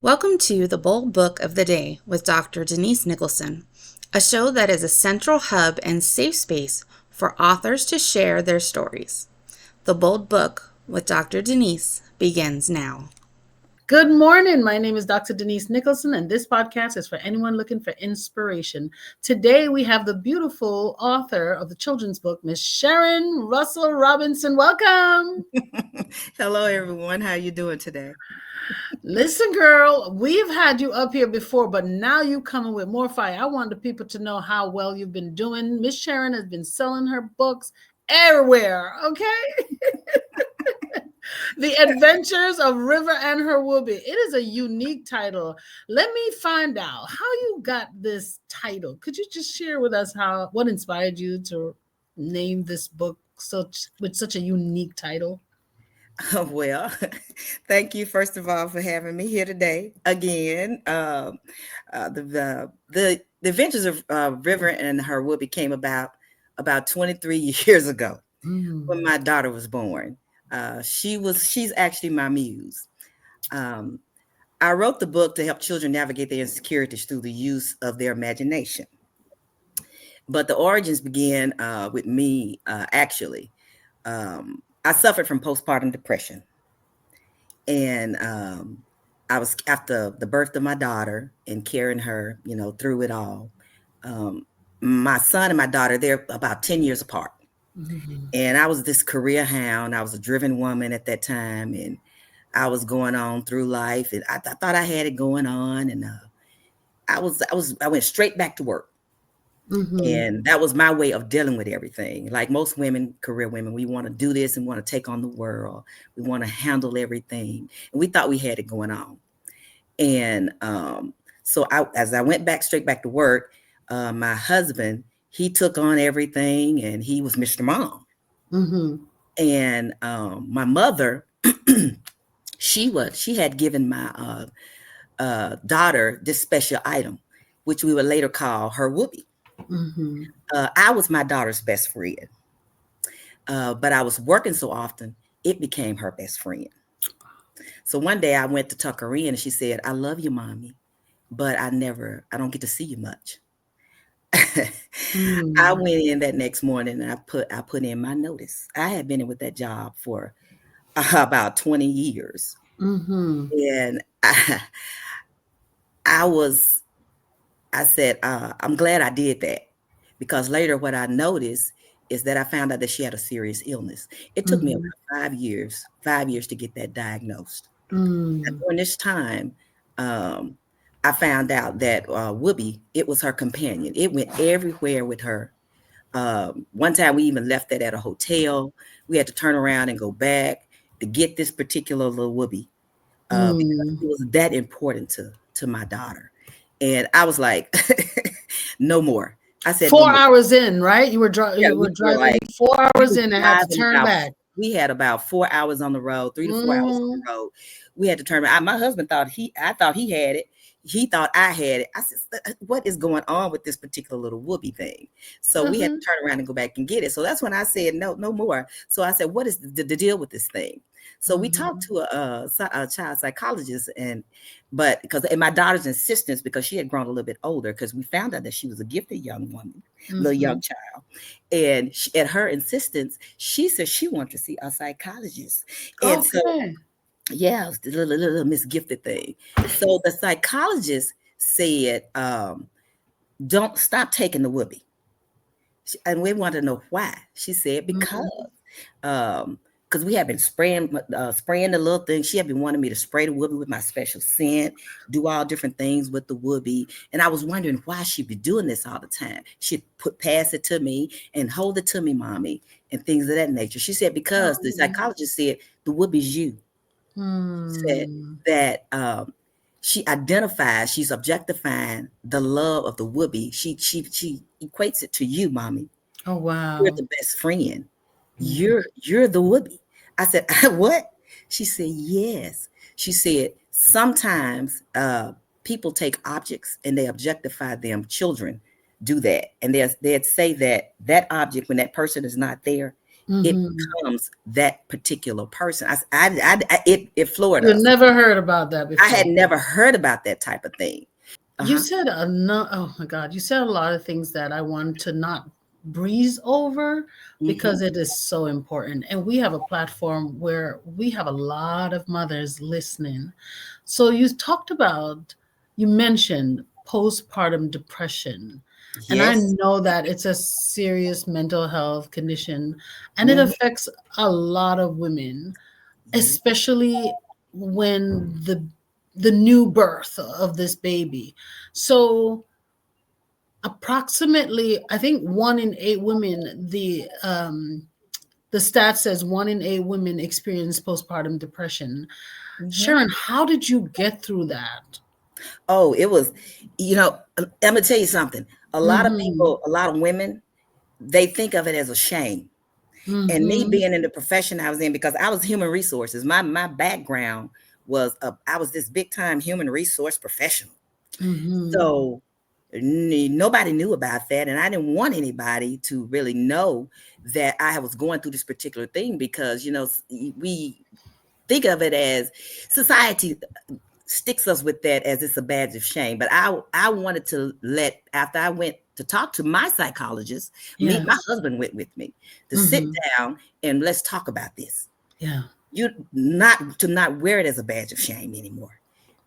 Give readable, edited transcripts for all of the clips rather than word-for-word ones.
Welcome to The Bold Book of the Day with Dr. Denise Nicholson, a show that is a central hub and safe space for authors to share their stories. The Bold Book with Dr. Denise begins now. Good morning. My name is Dr. Denise Nicholson, and this podcast is for anyone looking for inspiration. Today, we have the beautiful author of the children's book, Miss Sharon Russell Robinson. Welcome. Hello, everyone. How you doing today? Listen, girl, we've had you up here before, but now you coming with more fire. I want the people to know how well you've been doing. Miss Sharon has been selling her books everywhere, okay? The Adventures of River and Her Whoobie. It is a unique title. Let me find out how you got this title. Could you just share with us what inspired you to name this book with such a unique title? Well, thank you first of all for having me here today again. The Adventures of River and Her Whoobie came about 23 years ago when my daughter was born. She's actually my muse. I wrote the book to help children navigate their insecurities through the use of their imagination. But the origins began with me, actually. I suffered from postpartum depression. And I was, after the birth of my daughter and carrying her, through it all. My son and my daughter, they're about 10 years apart. Mm-hmm. And I was this career hound. I was a driven woman at that time. And I was going on through life. And I thought I had it going on. And I went straight back to work. Mm-hmm. And that was my way of dealing with everything. Like most women, career women, we want to do this and want to take on the world. We want to handle everything. And we thought we had it going on. And so as I went straight back to work, my husband, he took on everything and he was Mr. Mom. Mm-hmm. And my mother, she had given my daughter this special item, which we would later call her Whoobie. Mm-hmm. I was my daughter's best friend, but I was working so often, it became her best friend. So one day I went to tuck her in and she said, "I love you, Mommy, but I don't get to see you much." Mm-hmm. I went in that next morning and I put in my notice. I had been in with that job for about 20 years. Mm-hmm. And I said, I'm glad I did that, because later what I noticed is that I found out that she had a serious illness. It took me about 5 years to get that diagnosed. And during this time, I found out that Whoobie, it was her companion. It went everywhere with her. One time we even left that at a hotel. We had to turn around and go back to get this particular little Whoobie because it was that important to my daughter. And I was like, no more. I said 4 hours in, right? You were driving like 4 hours in and had to turn back. We had about 4 hours on the road, 3 to 4 hours on the road. We had to turn back. My husband I thought he had it. He thought I had it. I said, what is going on with this particular little Whoobie thing? So we had to turn around and go back and get it. So that's when I said, no more. So I said, what is the deal with this thing? So we talked to a child psychologist, and my daughter's insistence, because she had grown a little bit older, because we found out that she was a gifted young woman, little young child. And at her insistence, she said she wanted to see a psychologist. And so, yeah, the little misgifted thing. So the psychologist said, don't stop taking the Whoobie. And we wanted to know why. She said, because we had been spraying the little thing. She had been wanting me to spray the Whoobie with my special scent, do all different things with the Whoobie. And I was wondering why she'd be doing this all the time. She'd pass it to me and hold it to me, Mommy, and things of that nature. She said, because the psychologist said the Whoobie's you. Said that she identifies, she's objectifying the love of the Whoobie. She equates it to you, Mommy. Oh, wow. You're the best friend. You're the Whoobie. I said, what? She said, yes. She said, sometimes people take objects and they objectify them. Children do that. And they'd say that object, when that person is not there, it Mhm. becomes that particular person. It floored You us. never heard about that I had before. never heard about that type of thing. You Uh-huh. said a no, oh my God, you said a lot of things that I want to not breeze over Hmm. because it is so important. And we have a platform where we have a lot of mothers listening. So you talked about, you mentioned postpartum depression. And I Yes. know that it's a serious mental health condition and it Hmm. affects a lot of women, Yes. especially when the new birth of this baby. So approximately, I think 1 in 8 women, the stat says 1 in 8 women experience postpartum depression. Hmm. Sharon, how did you get through that? Oh, it was, I'm gonna tell you something. A lot of Mm-hmm. people, a lot of women, they think of it as a shame. And me Mm-hmm. being in the profession I was in, because I was human resources, my background was I was this big time human resource professional. Mm-hmm. So nobody knew about that, and I didn't want anybody to really know that I was going through this particular thing, because we think of it as society sticks us with that as it's a badge of shame. But I wanted to let, after I went to talk to my psychologist, my Yes. husband went with me to sit Mm-hmm. down and let's talk about this. Yeah. You not wear it as a badge of shame anymore.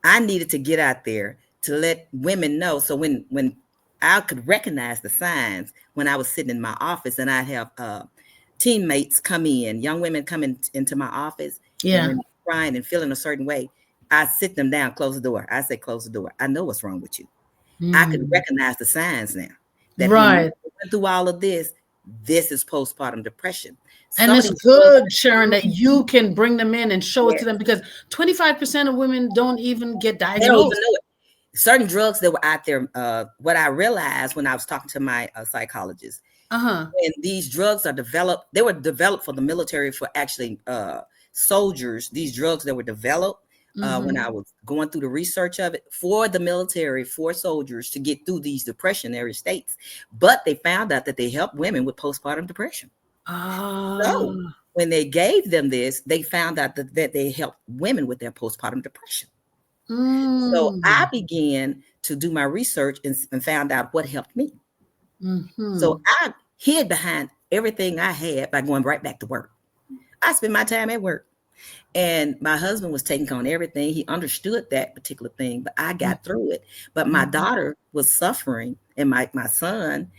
I needed to get out there to let women know. So when I could recognize the signs when I was sitting in my office, and I'd have teammates come in, young women into my office, and Yeah. when they're crying and feeling a certain way, I sit them down, close the door. I say, close the door. I know what's wrong with you. I could Mm. recognize the signs now that when you Right. went through all of this, this is postpartum depression. And Some of it's these drugs, good, Sharon, that you can bring them in and show it yeah, to them because 25% of women don't even get they don't even diagnosed. know it. Certain drugs that were out there, what I realized when I was talking to my psychologist, Uh-huh. when these drugs are developed, they were developed for the military, for actually soldiers. These drugs that were developed, when I Mm-hmm. was going through the research of it, for the military, for soldiers to get through these depressionary states. But they found out that they help women with postpartum depression. So Ah. when they gave them this, they found out that they helped women with their postpartum depression. So I Mm. began to do my research and found out what helped me. Mm-hmm. So I hid behind everything I had by going right back to work. I spent my time at work. And my husband was taking on everything. He understood that particular thing, but I got through it. But my Mm-hmm. daughter was suffering, and my son,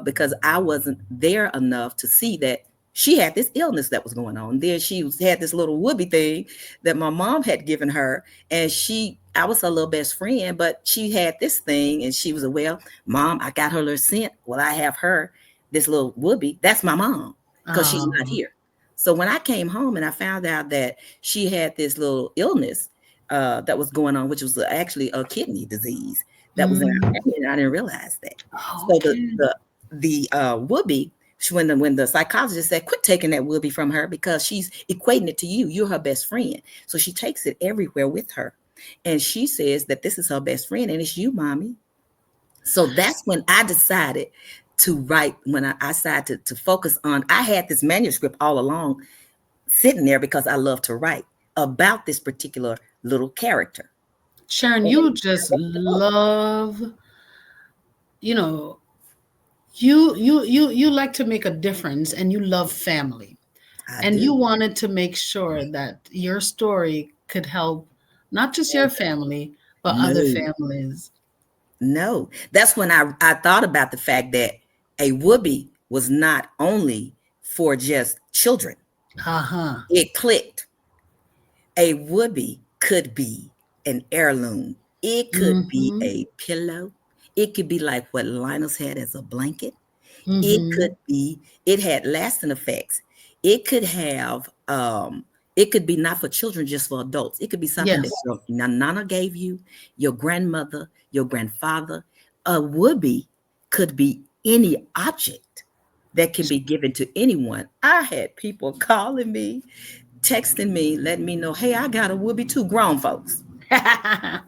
because I wasn't there enough to see that she had this illness that was going on. Then had this little whoopee thing that my mom had given her, and I was her little best friend, but she had this thing, and she was well, Mom, I got her little scent. Well, I have her this little whoopee. That's my mom, because she's not Oh. here. So when I came home and I found out that she had this little illness that was going on, which was actually a kidney disease that was in our Mm. family, and I didn't realize that. So Okay. the Whoobie, when the psychologist said, quit taking that Whoobie from her, because she's equating it to you. You're her best friend. So she takes it everywhere with her. And she says that this is her best friend, and it's you, mommy. So that's when I decided to write, when I decided to focus on, I had this manuscript all along sitting there, because I love to write about this particular little character. Sharon, And you just I wrote the book. love, you know, you like to make a difference and you love family. I And you do. wanted to make sure that your story could help not just your family, but other No, families. no. That's when I thought about the fact that a whoopee was not only for just children. Uh-huh. It clicked. A whoopee could be an heirloom. It could be Mm-hmm. a pillow. It could be like what Linus had as a blanket. It could Mm-hmm. be, it had lasting effects. It could have, it could be not for children, just for adults. It could be something that Yes. your nana gave you, your grandmother, your grandfather. A whoopee could be any object that can be given to anyone. I had people calling me, texting me, letting me know, hey, I got a whoopee too, grown folks.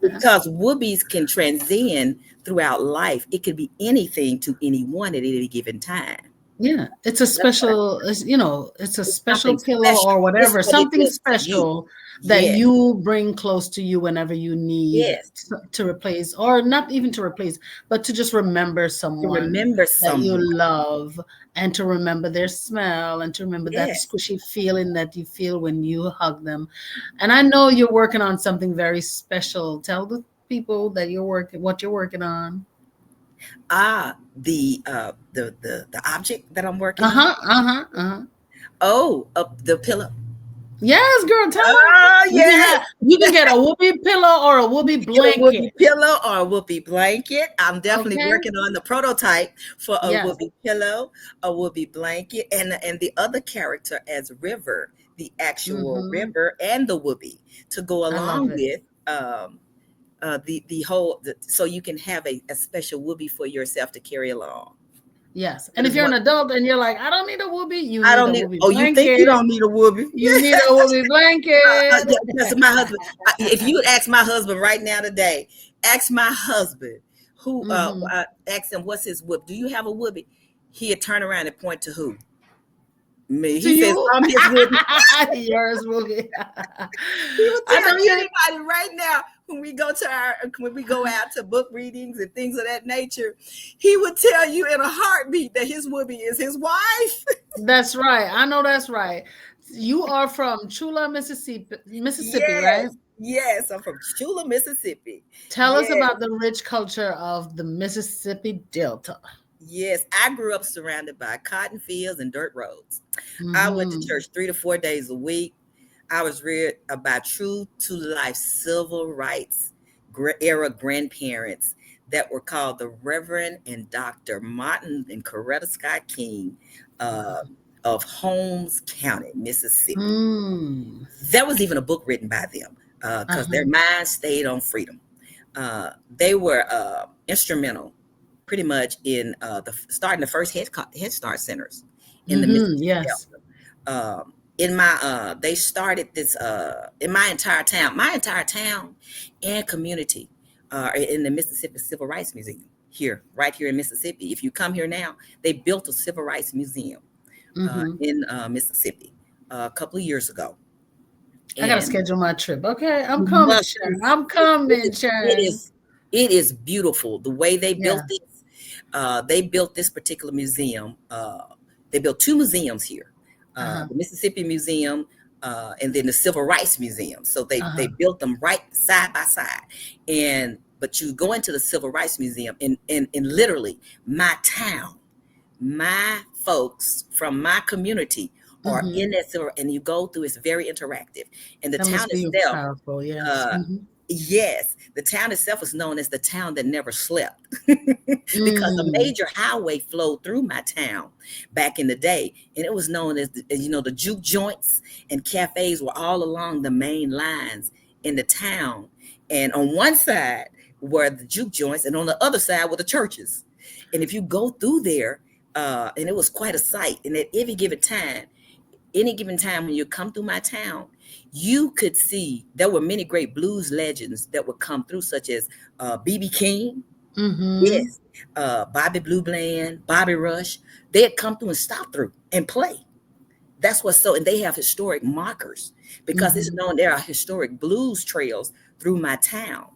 Because whoopies can transcend throughout life. It could be anything to anyone at any given time. Yeah, it's a That's what special, you know, it's a it's special something pillow special. or It's whatever, what it something is to you. special that Yes, you bring close to you whenever you need yes. to replace, or not even to replace, but to just remember To someone remember that you someone. love, and to remember their smell, and to remember that Yes. squishy feeling that you feel when you hug them. And I know you're working on something very special. Tell the people that you're working, what you're working on. The object that I'm working on. Uh-huh, uh-huh, uh-huh. Oh, the pillow. Yes, girl, tell them. Oh You can yes. have, you can get a whoopee pillow or a whoopee Get a blanket. whoopee pillow or a whoopee blanket. I'm definitely Okay. working on the prototype for a Yes, whoopee pillow, a whoopee blanket, and the other character as River, the actual mm-hmm. river, and the whoopee to go I love along it. with the whole so you can have a special whoopee for yourself to carry along. Yes, That and if is you're an what adult and you're like, I don't need a whoopee, you I need don't a need. whoopee Oh, you think you blanket. don't need a whoopee? You need a whoopee blanket. Yeah, because my husband, if you would ask my husband right now today, ask my husband who, Mm-hmm. ask him what's his whoop. Do you have a whoopee? He'd turn around and point to who? Me. To He says, you, I'm his whoopee. yours whoopee. He would I tell know you. anybody right now when we go out to book readings and things of that nature, he would tell you in a heartbeat that his whoopee is his wife. That's right. I know that's right. You are from Chula, Mississippi, Mississippi, right? Yes, yes. I'm from Chula, Mississippi. Tell us Yes. about the rich culture of the Mississippi Delta. Yes, I grew up surrounded by cotton fields and dirt roads. I went to Mm-hmm. church 3 to 4 days a week. I was reared by true to life civil rights era grandparents that were called the Reverend and Dr. Martin and Coretta Scott King uh, of Holmes County, Mississippi. Mm. There was even a book written by them because Uh-huh. their minds stayed on freedom. They were instrumental pretty much in starting the first Head Start centers in the Mm-hmm. Mississippi Yes. Delta. In my they started this in my entire town and community are in the Mississippi Civil Rights Museum here, right here in Mississippi. If you come here now, they built a civil rights museum Mm-hmm. in Mississippi a couple of years ago, I gotta and schedule my trip. Okay, I'm you coming, must. Sharon. I'm coming, It Sharon. is. It is beautiful the way they built Yeah. this. They built this particular museum. They built two museums here, Uh-huh. the Mississippi Museum and then the Civil Rights Museum. So they Uh-huh. built them right side by side. And but you go into the Civil Rights Museum and literally my town, my folks from my community are Mm-hmm. in that civil, and you go through. It's very interactive, and the That town must be itself. powerful. Yes. Uh, Mm-hmm. yes, the town itself is known as the town that never slept because a Mm. major highway flowed through my town back in the day, and it was known as the juke joints and cafes were all along the main lines in the town, and on one side were the juke joints, and on the other side were the churches, and if you go through there, and it was quite a sight, and at any given time when you come through my town, you could see there were many great blues legends that would come through, such as B.B. King, Mm-hmm. yes, Bobby Blue Bland, Bobby Rush. They'd come through and stop through and play. That's what's so, and they have historic markers because it's Mm-hmm. known there are historic blues trails through my town.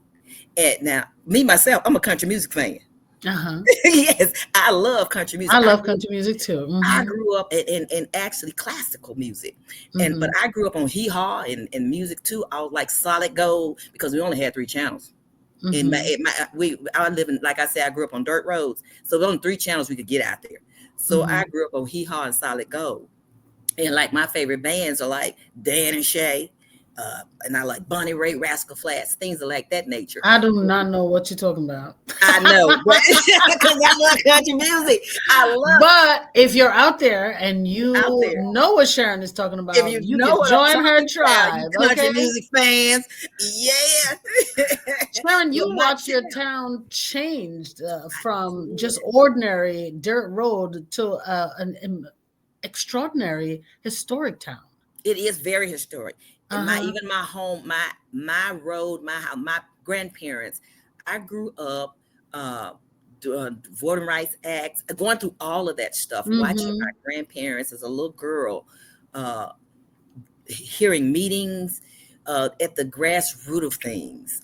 And now, me myself, I'm a country music fan. Uh-huh. Yes, I love country I music. love country music too. I Mm-hmm. grew up in actually classical music, but Mm-hmm. I grew up on hee haw and music too. I was like solid gold because we only had three channels. Mm-hmm. I live in, like I said, I grew up on dirt roads, so there were only three channels we could get out there. So Mm-hmm. I grew up on hee haw and solid gold, and like my favorite bands are like Dan and Shay, and I like Bonnie Raitt, Rascal Flatts, things of like that nature. I do not know what you're talking about. I know, but because I love country music, I love But if you're out there and out you there. know what Sharon is talking If about, you you know can what I'm join her talking about, you tribe. country Okay. music fans, yeah. Sharon, Well, you my watched your town, town changed I from just did. ordinary dirt road to an extraordinary historic town. It is very historic. And my Uh-huh. even my home, my road, my house, my grandparents. I grew up uh, Voting Rights Act, going through all of that stuff, watching my grandparents as a little girl, hearing meetings at the grassroots of things,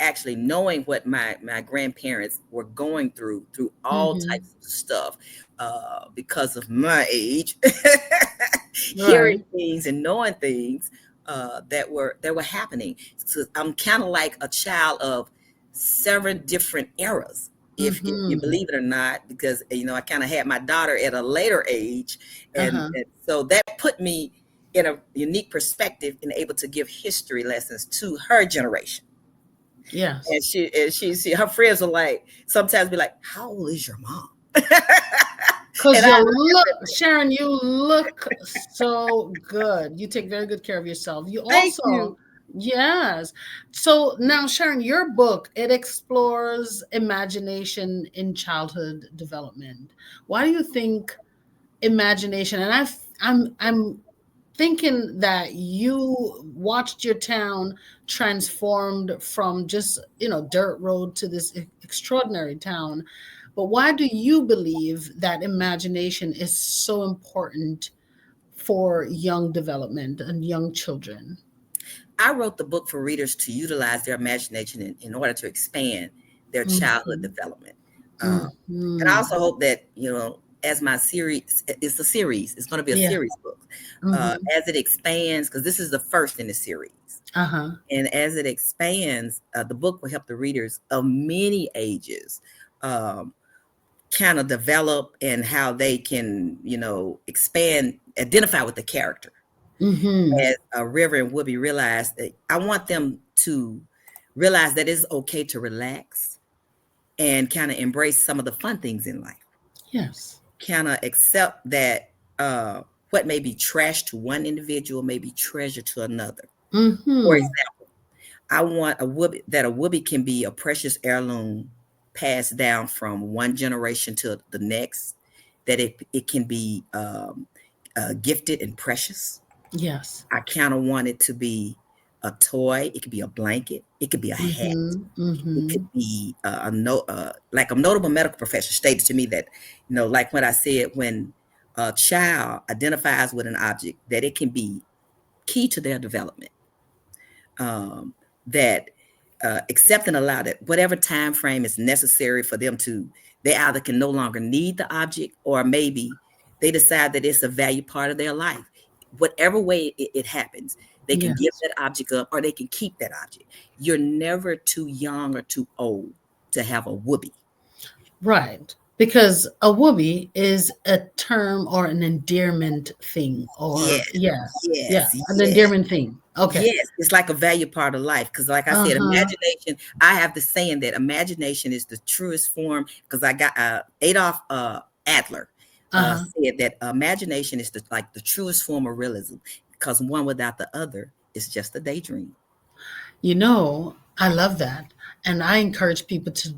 actually knowing what my grandparents were going through all types of stuff because of my age, hearing things and knowing things that were happening. So I'm kind of like a child of 7 different eras, if you believe it or not, because I kind of had my daughter at a later age, and so that put me in a unique perspective and able to give history lessons to her generation. Yes. And she her friends were like, sometimes be like, "How old is your mom?" Because Sharon, you look so good. You take very good care of yourself. Thank you. Yes. So now, Sharon, your book, it explores imagination in childhood development. Why do you think imagination? And I'm thinking that you watched your town transformed from just dirt road to this extraordinary town. But why do you believe that imagination is so important for young development and young children? I wrote the book for readers to utilize their imagination in order to expand their childhood development. And I also hope that, as my series, it's a series, it's going to be a series book. As it expands, because this is the first in the series. And as it expands, the book will help the readers of many ages kind of develop and how they can, expand, identify with the character. As River and Whoobie realized, that I want them to realize that it's okay to relax and kind of embrace some of the fun things in life. Yes. Kind of accept that what may be trash to one individual may be treasure to another. For example, I want a Whoobie can be a precious heirloom passed down from one generation to the next, that it can be gifted and precious. Yes. I kind of want it to be a toy. It could be a blanket. It could be a hat. It could be like a notable medical professional stated to me that, like when I said, when a child identifies with an object, that it can be key to their development. That accept and allow that whatever time frame is necessary for them to, they either can no longer need the object, or maybe they decide that it's a value part of their life. Whatever way it happens, they can give that object up, or they can keep that object. You're never too young or too old to have a Whoobie. Right. Because a Whoobie is a term or an endearment thing, or an endearment thing. Okay. Yes, it's like a value part of life. Because like I said, imagination, I have the saying that imagination is the truest form, because I got Adolf Adler said that imagination is the truest form of realism, because one without the other is just a daydream. I love that. And I encourage people to,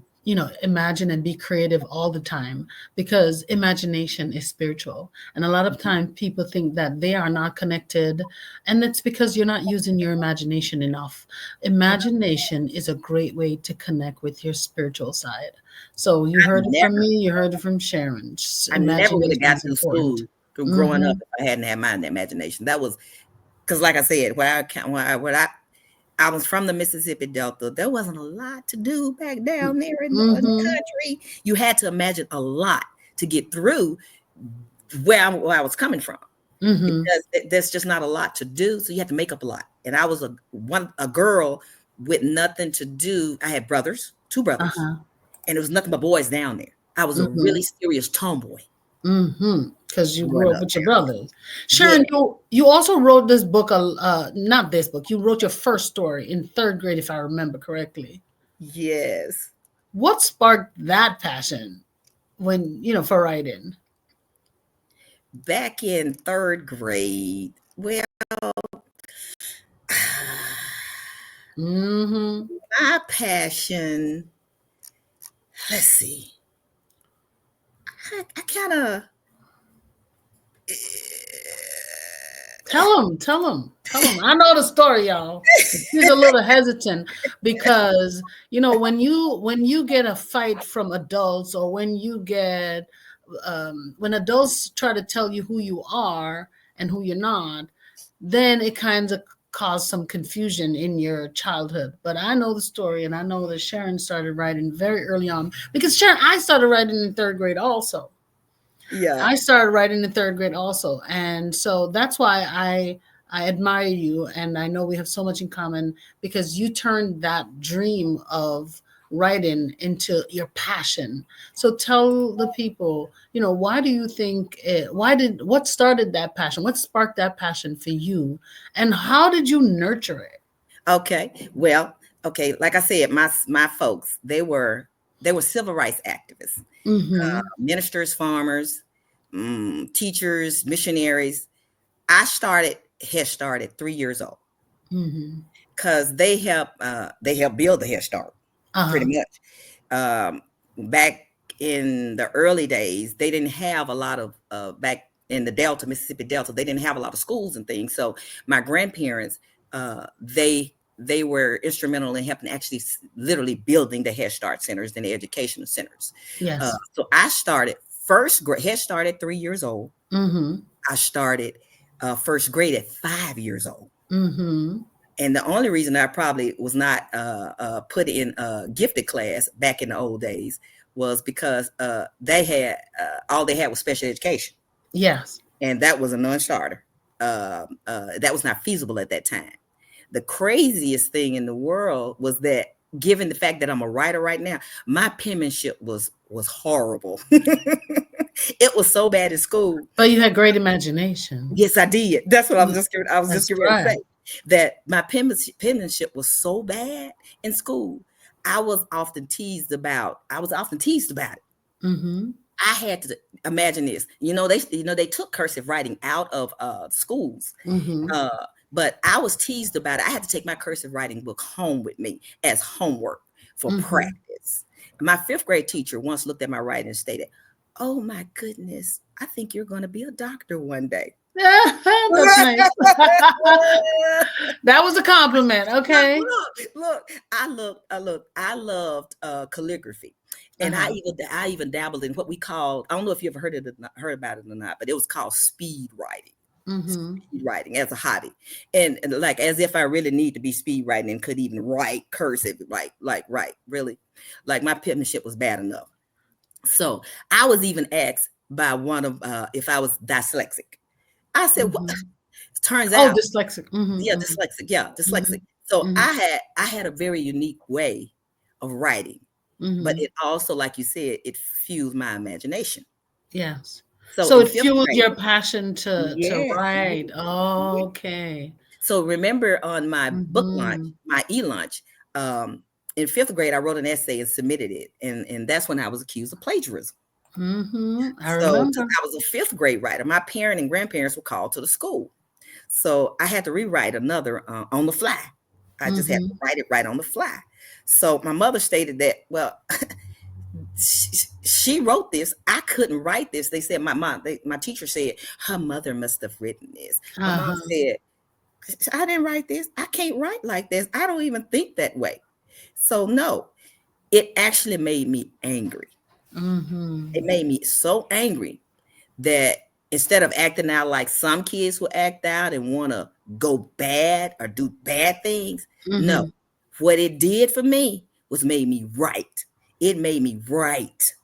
imagine and be creative all the time, because imagination is spiritual. And a lot of times people think that they are not connected. And that's because you're not using your imagination enough. Imagination is a great way to connect with your spiritual side. So you heard it from me, you heard it from Sharon. I never would have got Imagination is through important. school, through growing up, if I hadn't had my imagination. That was because, like I said, I was from the Mississippi Delta. There wasn't a lot to do back down there in the country. You had to imagine a lot to get through where I was coming from, because there's just not a lot to do. So you have to make up a lot. And I was a girl with nothing to do. I had brothers, 2 brothers, and it was nothing but boys down there. I was a really serious tomboy. Because you grew up with your brothers. Sharon, you also wrote this book, not this book, you wrote your first story in 3rd grade, if I remember correctly. Yes. What sparked that passion for writing? Back in 3rd grade, well, my passion, let's see, I kind of, Tell him. I know the story, y'all. He's a little hesitant because when you get a fight from adults, or when adults try to tell you who you are and who you're not, then it kind of caused some confusion in your childhood. But I know the story, and I know that Sharon started writing very early on, because Sharon, I started writing in third grade also. Yeah. I started writing in third grade also, and so that's why I admire you, and I know we have so much in common, because you turned that dream of writing into your passion. So tell the people, why do you think what started that passion? What sparked that passion for you, and how did you nurture it? Okay. Well, okay. Like I said, my folks, they were civil rights activists, Mm-hmm. ministers, farmers, teachers, missionaries. I started Head Start at 3 years old Mm-hmm. because they helped build the Head Start pretty Uh-huh. much. Back in the early days, they didn't have a lot of back in the Delta, Mississippi Delta. They didn't have a lot of schools and things. So my grandparents, they were instrumental in helping actually literally building the Head Start centers and the educational centers. Yes. So I started first grade Head Start at 3 years old. Mm-hmm. I started first grade at 5 years old. Mm-hmm. And the only reason I probably was not put in a gifted class back in the old days was because they had all they had was special education, Yes. and that was a non-starter. That was not feasible at that time. The craziest thing in the world was that, given the fact that I'm a writer right now, my penmanship was horrible. It was so bad in school. But you had great imagination. Yes, I did. That's what I was just That's getting ready to right. say. That my penmanship was so bad in school. I was often teased about it. Mm-hmm. I had to imagine this. They took cursive writing out of schools. Mm-hmm. But I was teased about it. I had to take my cursive writing book home with me as homework for Mm-hmm. practice. My fifth grade teacher once looked at my writing and stated, "Oh my goodness, I think you're going to be a doctor one day." That's nice. That was a compliment. Okay. Look, I loved calligraphy. And Uh-huh. I even dabbled in what we called, I don't know if you ever heard about it or not, but it was called Mm-hmm. speed writing as a hobby. And like, as if I really need to be speed writing and could even write cursive, like really, like my penmanship was bad enough. So I was even asked by one of if I was dyslexic. I said, "What?" Mm-hmm. Turns Oh, out, dyslexic. yeah, Mm-hmm. dyslexic. Yeah, Mm-hmm. dyslexic. So Mm-hmm. I had a very unique way of writing, but Mm-hmm. it also, like you said, it fueled my imagination. Yes. So So in it fifth fueled grade, your passion to yes, write. yes, yes. Okay. So remember on my book launch, Mm-hmm. my e-launch, in fifth grade, I wrote an essay and submitted it, and that's when I was accused of plagiarism. Mm-hmm. I So since remember. I was a fifth grade writer, my parent and grandparents were called to the school. So I had to rewrite another on the fly. I just had to Mm-hmm. write it right on the fly. So my mother stated that, well, she wrote this. I couldn't write this. They said my teacher said her mother must have written this. My mom Uh-huh. said, I didn't write this. I can't write like this. I don't even think that way. So no, it actually made me angry. It Mm-hmm. made me so angry that instead of acting out like some kids will act out and want to go bad or do bad things, no. Mm-hmm. What it did for me was made me write. It made me write.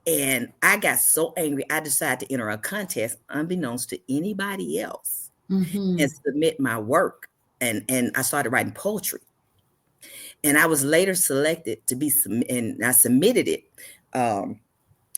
And I got so angry, I decided to enter a contest unbeknownst to anybody else Mm-hmm. and submit my work. And I started writing poetry. And I was later selected to be, and I submitted it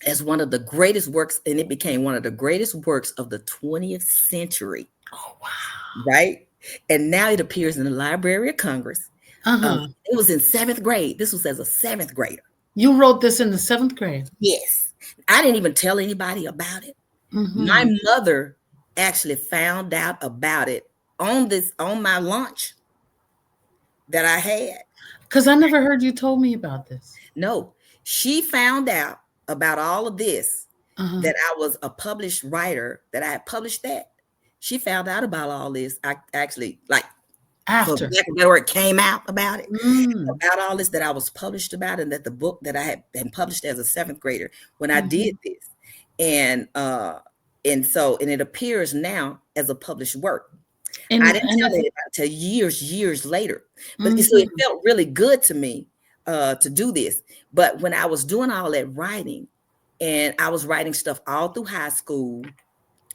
as one of the greatest works, and it became one of the greatest works of the 20th century, Oh, wow. right? And now it appears in the Library of Congress. Uh-huh. It was in seventh grade. This was as a seventh grader. You wrote this in the seventh grade. Yes. I didn't even tell anybody about it. My Mm-hmm. mother actually found out about it on my launch that I had. Because I never heard you told me about this. No, she found out about all of this, Uh-huh. that I was a published writer, that I had published that. She found out about all this. I actually, like, for After. lack of a better word, came out about it, Mm. about all this that I was published about, and that the book that I had been published as a 7th grader when I did this. And so it appears now as a published work. I didn't tell it until years later. But so it felt really good to me to do this. But when I was doing all that writing, and I was writing stuff all through high school,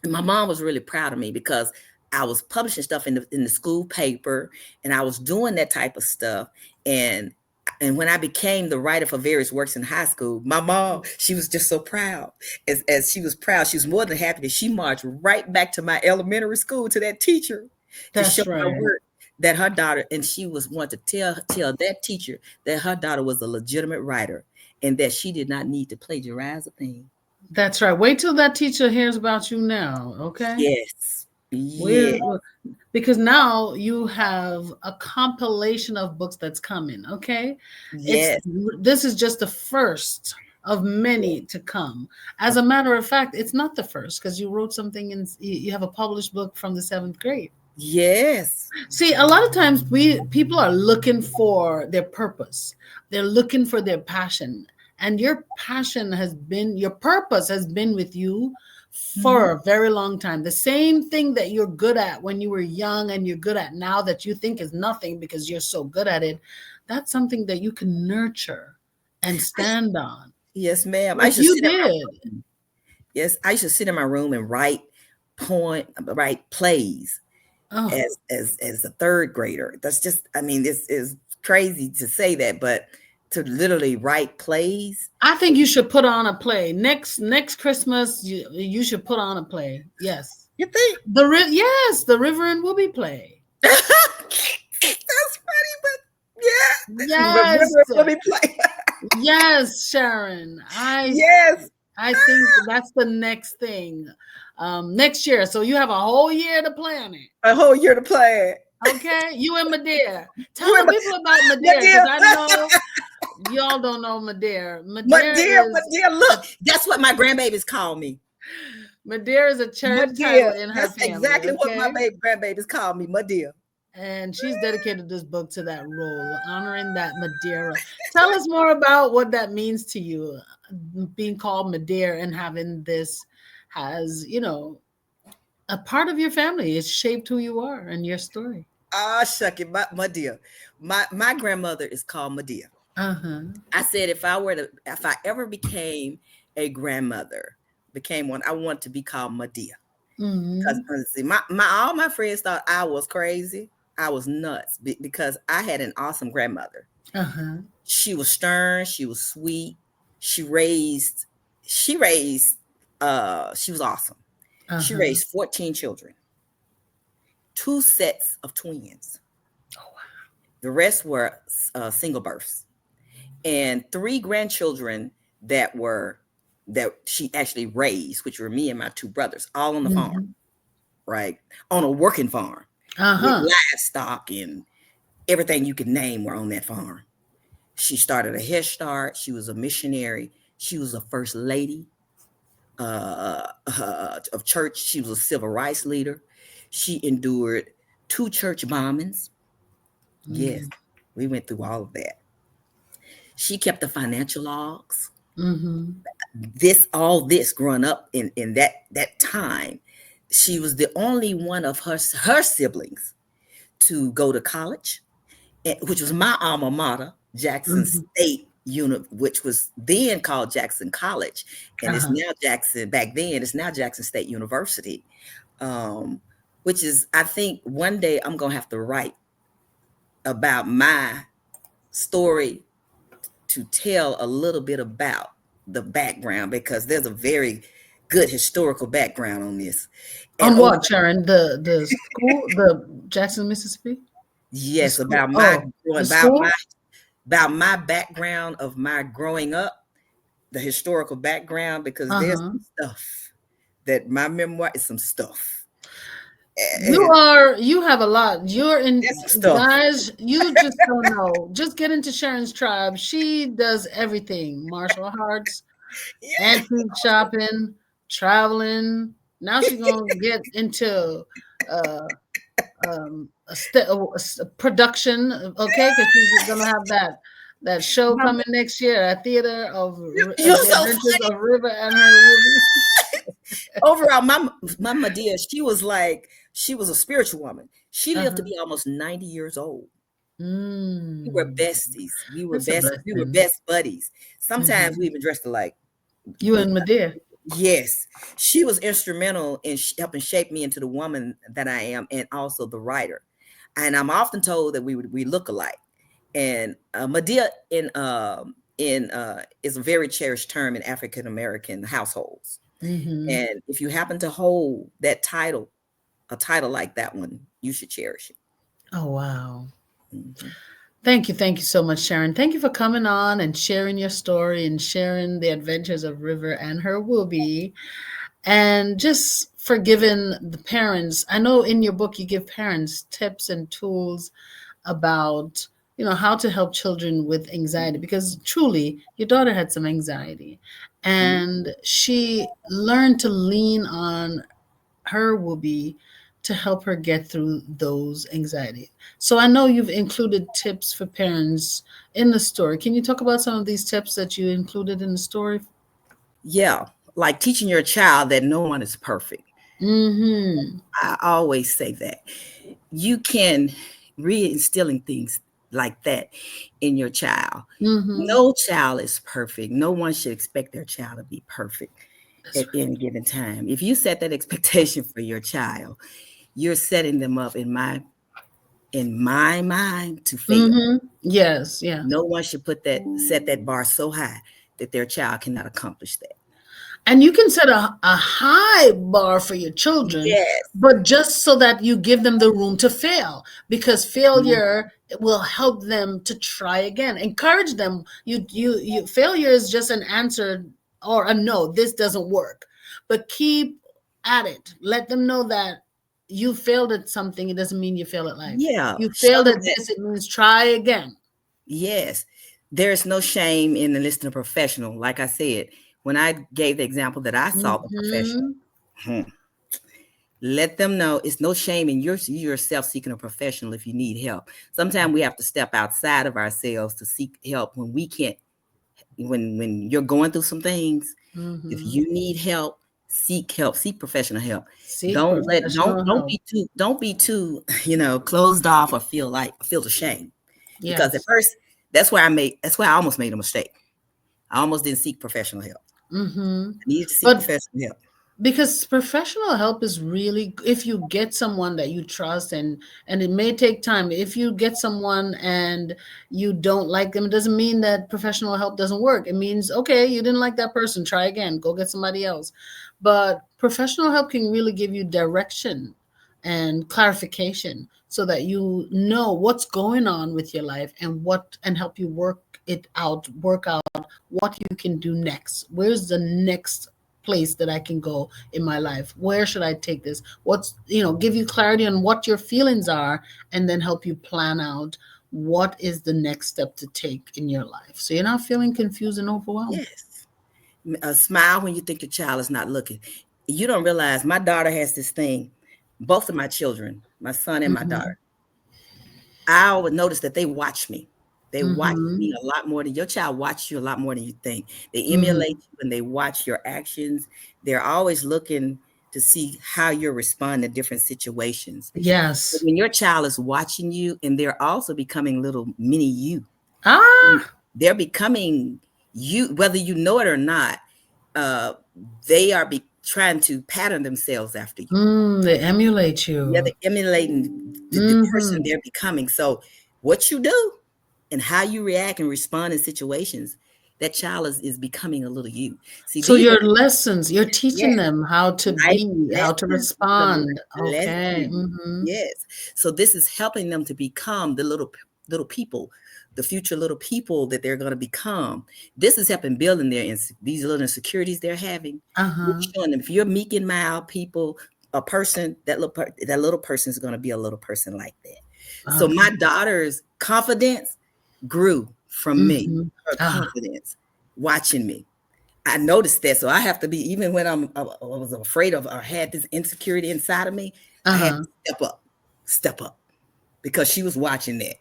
and my mom was really proud of me because I was publishing stuff in the school paper, and I was doing that type of stuff. And when I became the writer for various works in high school, my mom, she was just so proud. As she was proud, she was more than happy that she marched right back to my elementary school to that teacher to show my work, that her daughter, and she was wanting to tell that teacher that her daughter was a legitimate writer and that she did not need to plagiarize a thing. That's right. Wait till that teacher hears about you now, okay? Yes. Yeah. Because now you have a compilation of books that's coming, okay? Yes. This is just the first of many to come. As a matter of fact, it's not the first, because you wrote something and you have a published book from the 7th grade. Yes. See, a lot of times people are looking for their purpose. They're looking for their passion. And your purpose has been with you for a very long time. The same thing that you're good at when you were young and you're good at now that you think is nothing because you're so good at it, that's something that you can nurture and stand on. Yes, ma'am. Like you did. Yes, I used to sit in my room and write plays as a 3rd grader. That's just, I mean, this is crazy to say that, but to literally write plays. I think you should put on a play next Christmas. You should put on a play. Yes. You think? The River and Whoobie play. That's funny, but yeah. Yes. The River and Whoobie play. Yes, Sharon. I think that's the next thing. Next year. So you have a whole year to plan it. A whole year to plan it. Okay, you and Madeira. Tell the people about Madeira, because I know y'all don't know Madeira. Madeira, look, that's what my grandbabies call me. Madeira is a cherished title in her family. Exactly what my grandbabies call me, Madeira. And she's dedicated this book to that role, honoring that Madeira. Tell us more about what that means to you, being called Madeira and having this as, a part of your family. It's shaped who you are and your story. Shuck it, Madeira. My grandmother is called Madeira. I said if I ever became a grandmother, I want to be called Madeira. Because all my friends thought I was crazy. I was nuts because I had an awesome grandmother. She was stern. She was sweet. She was awesome. She raised 14 children, 2 sets of twins. Oh, wow. The rest were single births, and 3 grandchildren that she actually raised, which were me and my 2 brothers, all on the farm, right? On a working farm with livestock and everything you could name were on that farm. She started a Head Start. She was a missionary. She was a first lady of church. She was a civil rights leader. She endured 2 church bombings. Yes, we went through all of that. She kept the financial logs. All this growing up in that time, she was the only one of her siblings to go to college, which was my alma mater, Jackson State Unit, which was then called Jackson College, and it's now Jackson. Back then, it's now Jackson State University, which is, I think, one day I'm gonna have to write about my story to tell a little bit about the background, because there's a very good historical background on this. On what, Sharon? The school, the Jackson, Mississippi? Yes, about my background of my growing up, the historical background, because there's some stuff that my memoir is some stuff. You have a lot. You're in, guys, you just don't know. Just get into Sharon's tribe. She does everything: martial arts, antique shopping, traveling, Now she's gonna get into uh, a production, okay? Because she's gonna have that show Mama, coming next year, a theater of you're the so Adventures funny. of River and her Whoobie. Overall, my dear, she was a spiritual woman. She lived to Uh-huh. be almost 90 years old. We were Mm, besties. that's a We were blessing. best buddies. Sometimes we Mhm. even dressed alike. You But and Medea. yes, she was instrumental in helping shape me into the woman that I am, and also the writer. And I'm often told that we look alike. And Medea in is a very cherished term in African American households. Hmm. And if you happen to hold that title, a title like that one, you should cherish it. Oh, wow. Mhm. Thank you. Thank you so much, Sharon. Thank you for coming on and sharing your story and sharing the adventures of River and her Whoobie, and just for giving the parents. I know in your book you give parents tips and tools about, how to help children with anxiety, because truly your daughter had some anxiety Mhm. and she learned to lean on her will be to help her get through those anxiety. So I know you've included tips for parents in the story. Can you talk about some of these tips that you included in the story? Yeah, like teaching your child that no one is perfect. Mm-hmm. I always say that. You can reinstilling things like that in your child. Mm-hmm. No child is perfect. No one should expect their child to be perfect That's at right. any given time. If you set that expectation for your child, you're setting them up in my mind to fail. Mm-hmm. Yes, yeah. No one should set that bar so high that their child cannot accomplish that. And you can set a high bar for your children, Yes. but just so that you give them the room to fail, because Mhm. failure will help them to try again. Encourage them. You failure is just an answer or a no, this doesn't work. But keep at it. Let them know that you failed at something. It doesn't mean you fail at life. Yeah. You Show failed them at that. this, it means try again. Yes, there's no shame in enlisting a professional. Like I said, when I gave the example that I saw the professional, Hmm. hmm, let them know it's no shame in yourself seeking a professional if you need help. Sometimes we have to step outside of ourselves to seek help when we can't. When you're going through some things, if Hmm. you need help, seek professional help. Seek professional help. Don't be too closed off or feel ashamed, because at Yes. first that's why I almost made a mistake. I almost didn't seek professional help. Hmm. I needed to seek But professional help. because professional help is really, if you get someone that you trust, and it may take time. If you get someone and you don't like them, it doesn't mean that professional help doesn't work. It means, okay, you didn't like that person, try again, go get somebody else. But professional help can really give you direction and clarification so that you know what's going on with your life, and help you work out what you can do next. Where's the next place that I can go in my life? Where should I take this? Give you clarity on what your feelings are, and then help you plan out what is the next step to take in your life. So you're not feeling confused and overwhelmed. Yes. A smile when you think your child is not looking. You don't realize my daughter has this thing. Both of my children, my son and my Mm-hmm. daughter, I would notice that they watch me. They watch me Mm-hmm. a lot more than your child watches you a lot more than you think. They Mm-hmm. emulate you and they watch your actions. They're always looking to see how you're responding to different situations. But Yes. when your child is watching you, and they're also becoming little mini you, Ah. they're becoming you, whether you know it or not. Uh, they are trying to pattern themselves after you. They emulate Yeah, you. they're emulating the person Mm-hmm. they're becoming. So what you do and how you react and respond in situations, that child is becoming a little you. See, So these are your lessons, you're yes, teaching them how to life be, how to lessons. These are respond. life Okay. lessons. Mm-hmm. Yes. So this is helping them to become the little people, the future little people that they're going to become. This is helping building these little insecurities they're having. We're Uh-huh. showing them if you're meek and mild people, a person that little person is going to be a little person like that. So Okay. my daughter's confidence grew from me, Mm-hmm. her Ah. confidence watching me. I noticed that. So I have to be, even when I was afraid of or had this insecurity inside of me, I had Uh-huh. to step up because she was watching that.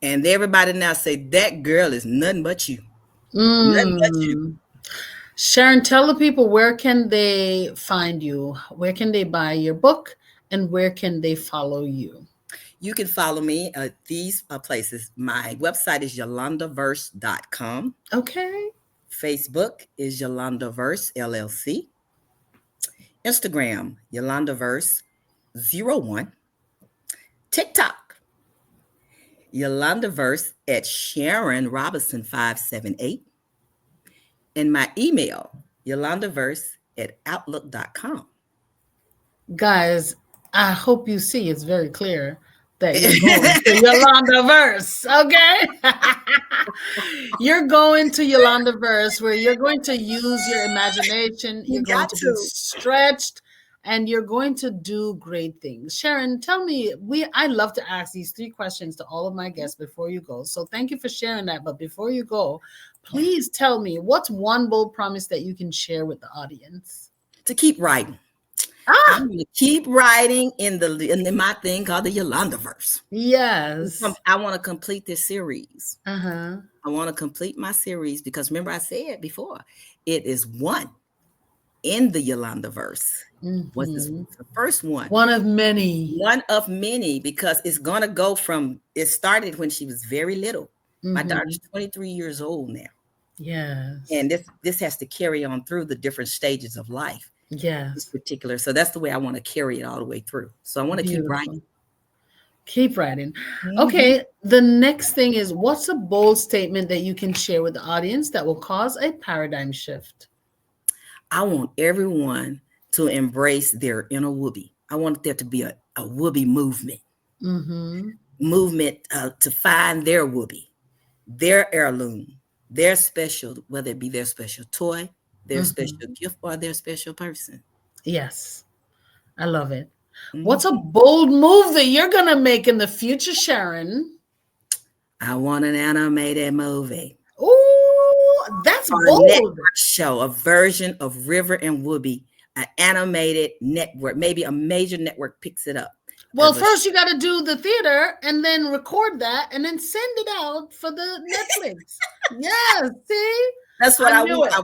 And everybody now say, that girl is nothing but you. Nothing but you. Mm. Sharon, tell the people, where can they find you? Where can they buy your book? And where can they follow you? You can follow me at these places. My website is yolandaverse.com. Okay. Facebook is Yolanda Verse LLC. Instagram, Yolanda Verse 01. TikTok, Yolanda Verse at Sharon Robinson 578. And my email, yolandaverse at outlook.com. Guys, I hope you see it's very clear that you're going to Yolanda Verse, okay? You're going to Yolanda Verse, where you're going to use your imagination, You you're going got to be to. stretched, and you're going to do great things. Sharon, tell me, I love to ask these 3 questions to all of my guests before you go. So thank you for sharing that. But before you go, please tell me, what's one bold promise that you can share with the audience? To keep writing. Ah, I'm going to keep writing in my thing called the Yolanda Verse. yes. I want to complete this series. Uh-huh. I want to complete my series because remember I said before, it is one in the Yolanda Verse. Was this Mm-hmm. the first one? One of many. One of many, because it's going to go from, it started when she was very little. My daughter's 23 years old now. Yes. And this has to carry on through the different stages of life. This Yes. particular. So that's the way I want to carry it all the way through. So I want to keep writing. Keep writing. Okay. The next thing is, what's a bold statement that you can share with the audience that will cause a paradigm shift? I want everyone to embrace their inner Whoobie. I want there to be a Whoobie movement. Movement to find their Whoobie, their heirloom, their special, whether it be their special toy, their special gift, or their special person. Yes. I love it. What's a bold move that you're going to make in the future, Sharon? I want an animated movie. Ooh, that's Or bold. a network show, a version of River and Whoobie, an animated network. Maybe a major network picks it up. Well, first you got to do the theater and then record that and then send it out for the Netflix. Yes, see? That's what I want. I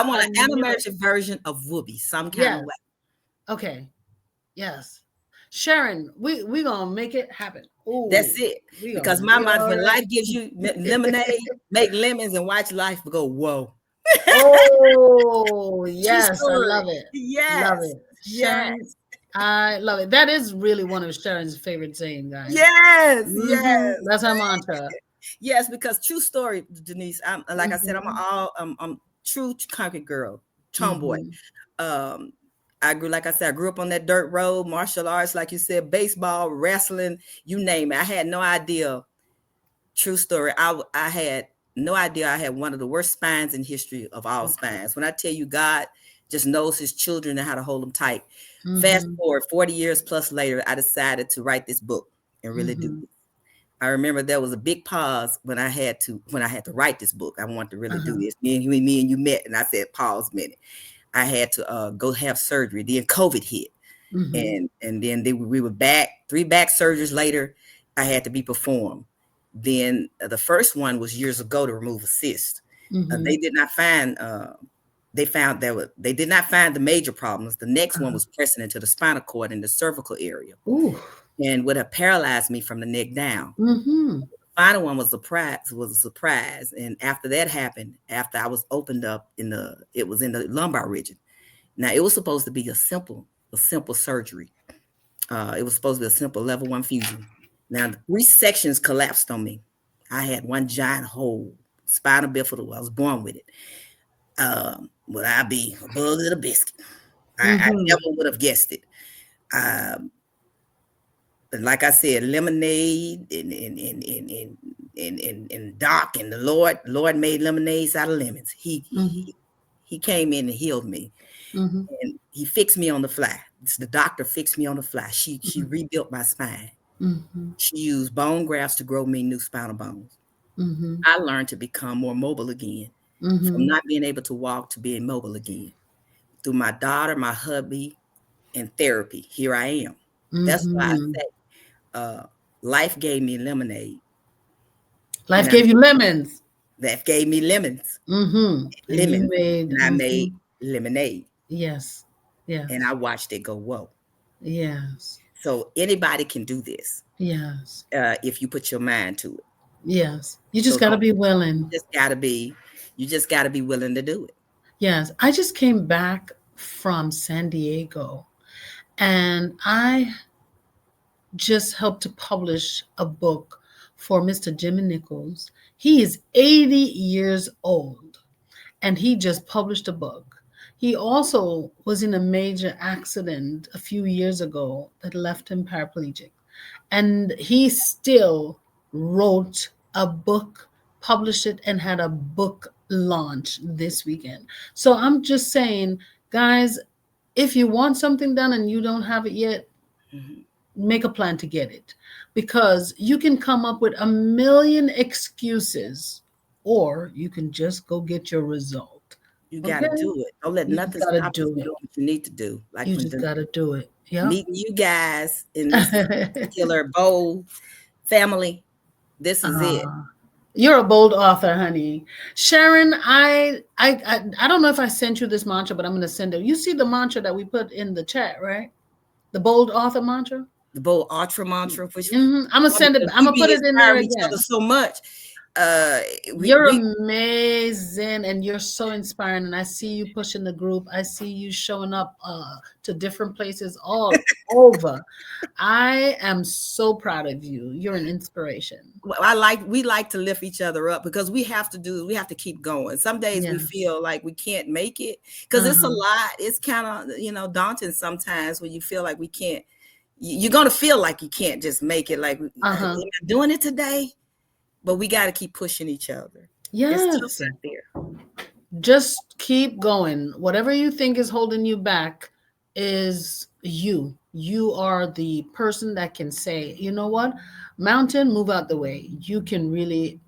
want an animated version of Whoobie, some kind of way. Okay. Yes. Sharon, we gonna make it happen. Ooh, that's it. Because my mind, when life gives you lemonade, make lemons and watch life go, whoa. Oh, yes. I love it. Yes. Love it. Sharon, yes. I love it. That is really one of Sharon's favorite sayings, guys. Yes. Yes. That's her mantra. Yes, because true story, Denise. I'm like I said, I'm true country girl, tomboy. I grew up on that dirt road, martial arts, like you said, baseball, wrestling, you name it. I had no idea. True story. I had no idea I had one of the worst spines in history of all spines. When I tell you God just knows his children and how to hold them tight. Fast forward 40 years plus later, I decided to write this book and really do it. I remember there was a big pause when I had to write this book. I wanted to really do this. Me and you met, and I said, pause a minute. I had to go have surgery. Then COVID hit, and then we were back. 3 back surgeries later, I had to be performed. Then the first one was years ago to remove a cyst. They did not find. They did not find the major problems. The next one was pressing into the spinal cord in the cervical area. Ooh. And would have paralyzed me from the neck down. The final one was a surprise. And after that happened, after I was opened up it was in the lumbar region. Now it was supposed to be a simple surgery. It was supposed to be a simple level 1 fusion. Now the 3 sections collapsed on me. I had one giant hole, spinal bifida. I was born with it. Would I be a bug or a biscuit? I never would have guessed it. But like I said, lemonade and Doc and the Lord made lemonades out of lemons. He came in and healed me, and he fixed me on the fly. The doctor fixed me on the fly. She rebuilt my spine. She used bone grafts to grow me new spinal bones. I learned to become more mobile again. from not being able to walk to being mobile again. Through my daughter, my hubby, and therapy, here I am. That's why I say life gave me lemonade. Life gave you lemons. That gave me lemons. And you made. And I made lemonade. Yes. Yes. And I watched it go, whoa. Yes. So anybody can do this. Yes. If you put your mind to it. Yes. You just got to be willing. You just got to be willing to do it. Yes. I just came back from San Diego, and I just helped to publish a book for Mr. Jimmy Nichols. He is 80 years old, and he just published a book. He also was in a major accident a few years ago that left him paraplegic. And he still wrote a book, published it, and had a book launch this weekend. So I'm just saying, guys, if you want something done and you don't have it yet, make a plan to get it, because you can come up with a million excuses, or you can just go get your result. You got to do it. Don't let nothing stop you doing what you need to do. Like you just got to do it. Yeah. Meeting you guys in this particular bold family, this is it. You're a bold author, honey. Sharon, I don't know if I sent you this mantra, but I'm going to send it. You see the mantra that we put in the chat, right? The bold author mantra. The bold author mantra. Which I'm gonna send it. I'm gonna put it in there again. Each other so much. You're amazing, and you're so inspiring. And I see you pushing the group. I see you showing up to different places all over. I am so proud of you. You're an inspiration. We like to lift each other up, because we have to keep going. Some days we feel like we can't make it, because it's a lot. It's kind of, daunting sometimes when you feel like we can't. You're going to feel like you can't just make it. Like, am I doing it today? But we got to keep pushing each other. Yes. It's tough out there. Just keep going. Whatever you think is holding you back is you. You are the person that can say, you know what? Mountain, move out the way. You can really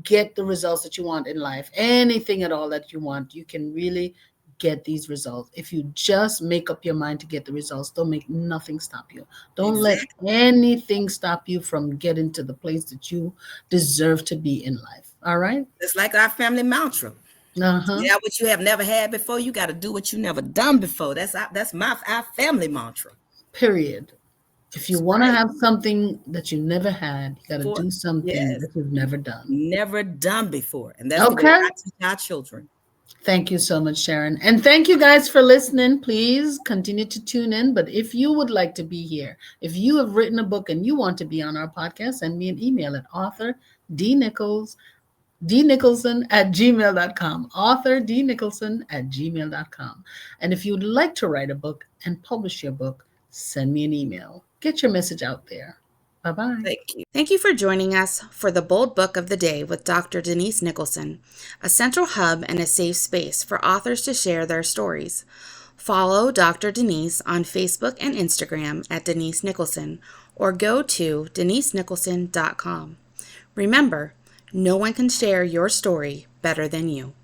get the results that you want in life. Anything at all that you want, you can really get these results. If you just make up your mind to get the results, don't make nothing stop you. Don't let anything stop you from getting to the place that you deserve to be in life. All right? It's like our family mantra. Yeah, what you have never had before, you got to do what you never done before. That's our family mantra. Period. If you want to have something that you never had, you got to do something that you've never done. Never done before. And that's the way I teach our children. Thank you so much, Sharon. And thank you guys for listening. Please continue to tune in. But if you would like to be here, if you have written a book and you want to be on our podcast, send me an email at authordnicholson@gmail.com. authordnicholson@gmail.com. And if you would like to write a book and publish your book, send me an email. Get your message out there. Bye-bye. Thank you. Thank you for joining us for the Bold Book of the Day with Dr. Denise Nicholson, a central hub and a safe space for authors to share their stories. Follow Dr. Denise on Facebook and Instagram at Denise Nicholson, or go to denisenicholson.com. Remember, no one can share your story better than you.